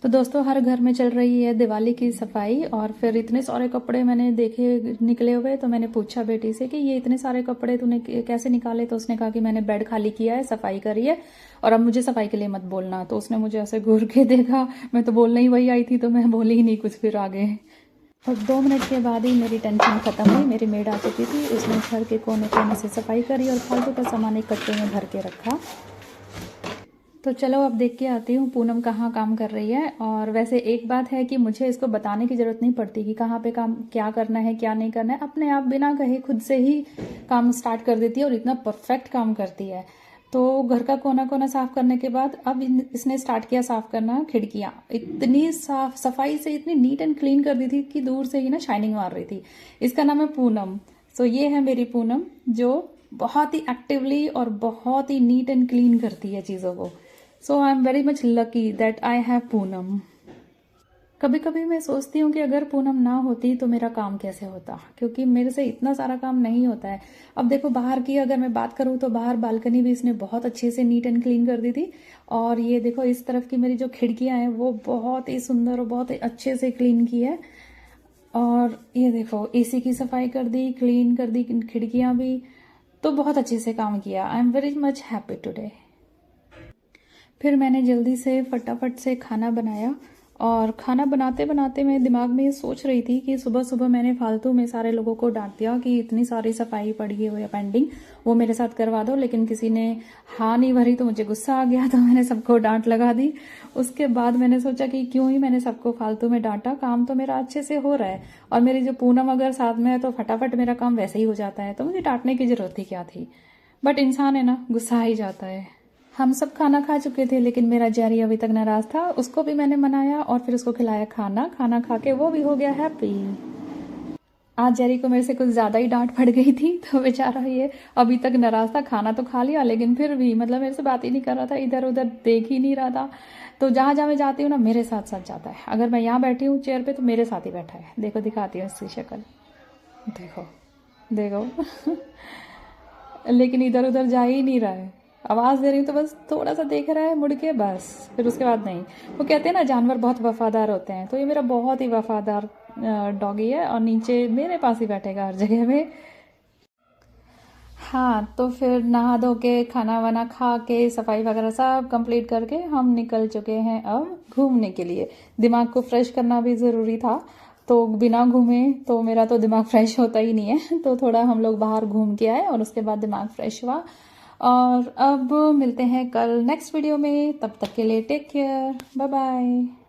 तो दोस्तों हर घर में चल रही है दिवाली की सफाई, और फिर इतने सारे कपड़े मैंने देखे निकले हुए, तो मैंने पूछा बेटी से कि ये इतने सारे कपड़े तूने कैसे निकाले। तो उसने कहा कि मैंने बेड खाली किया है, सफाई करी है, और अब मुझे सफाई के लिए मत बोलना। तो उसने मुझे ऐसे घूर के देखा, मैं तो बोलने ही वही आई थी, तो मैं बोली ही नहीं कुछ फिर आगे। और 2 मिनट के बाद ही मेरी टेंशन खत्म हुई। मेरी मेड आ चुकी थी, उसने घर के कोने कोने से सफाई करी और फालतू का सामान एक कट्टे में भर के रखा। तो चलो अब देख के आती हूँ पूनम कहाँ काम कर रही है। और वैसे एक बात है कि मुझे इसको बताने की ज़रूरत नहीं पड़ती कि कहाँ पे काम क्या करना है क्या नहीं करना है, अपने आप बिना कहे खुद से ही काम स्टार्ट कर देती है और इतना परफेक्ट काम करती है। तो घर का कोना कोना साफ करने के बाद अब इसने स्टार्ट किया साफ करना खिड़कियाँ। इतनी साफ सफाई से इतनी नीट एंड क्लीन कर दी थी कि दूर से ही ना शाइनिंग मार रही थी। इसका नाम है पूनम। सो ये है मेरी पूनम, जो बहुत ही एक्टिवली और बहुत ही नीट एंड क्लीन करती है चीज़ों को। So I am very much lucky that I have Poonam. कभी कभी मैं सोचती हूँ कि अगर पूनम ना होती तो मेरा काम कैसे होता, क्योंकि मेरे से इतना सारा काम नहीं होता है। अब देखो बाहर की अगर मैं बात करूँ तो बाहर बालकनी भी इसने बहुत अच्छे से नीट एंड क्लीन कर दी थी। और ये देखो इस तरफ की मेरी जो खिड़कियाँ हैं वो बहुत ही सुंदर और बहुत ही अच्छे से क्लीन की है। और ये देखो एसी की सफाई कर दी, क्लीन कर दी खिड़कियाँ भी। तो बहुत अच्छे से काम किया। आई am very much happy today. फिर मैंने जल्दी से फटाफट से खाना बनाया। और खाना बनाते बनाते मैं दिमाग में ये सोच रही थी कि सुबह सुबह मैंने फालतू में सारे लोगों को डांट दिया कि इतनी सारी सफाई पड़ी हुई है पेंडिंग, वो मेरे साथ करवा दो, लेकिन किसी ने हाँ नहीं भरी तो मुझे गुस्सा आ गया, तो मैंने सबको डांट लगा दी। उसके बाद मैंने सोचा कि क्यों ही मैंने सबको फालतू में डांटा, काम तो मेरा अच्छे से हो रहा है। और मेरी जो पूनम अगर साथ में है तो फटाफट मेरा काम वैसे ही हो जाता है, तो मुझे डांटने की जरूरत ही क्या थी। बट इंसान है ना, गुस्सा आ ही जाता है। हम सब खाना खा चुके थे, लेकिन मेरा जैरी अभी तक नाराज था। उसको भी मैंने मनाया और फिर उसको खिलाया खाना। खाना खा के वो भी हो गया हैप्पी। आज जैरी को मेरे से कुछ ज्यादा ही डांट पड़ गई थी, तो बेचारा ये अभी तक नाराज था। खाना तो खा लिया लेकिन फिर भी मतलब मेरे से बात ही नहीं कर रहा था, इधर उधर देख ही नहीं रहा था। तो जहां जहां मैं जाती हूँ ना मेरे साथ साथ जाता है। अगर मैं यहाँ बैठी हूँ चेयर पे तो मेरे साथ ही बैठा है। देखो दिखाती हूँ इसकी शक्ल, देखो देखो लेकिन इधर उधर जा ही नहीं रहा है। आवाज़ दे रही हूँ तो बस थोड़ा सा देख रहा है मुड़ के, बस फिर उसके बाद नहीं। वो कहते हैं ना जानवर बहुत वफादार होते हैं, तो ये मेरा बहुत ही वफादार डॉगी है और नीचे मेरे पास ही बैठेगा हर जगह में। हाँ तो फिर नहा धो के खाना वाना खा के सफाई वगैरह सब कंप्लीट करके हम निकल चुके हैं अब घूमने के लिए। दिमाग को फ्रेश करना भी ज़रूरी था, तो बिना घूमे तो मेरा तो दिमाग फ्रेश होता ही नहीं है। तो थोड़ा हम लोग बाहर घूम के आए और उसके बाद दिमाग फ्रेश हुआ। और अब मिलते हैं कल नेक्स्ट वीडियो में, तब तक के लिए टेक केयर, बाय बाय।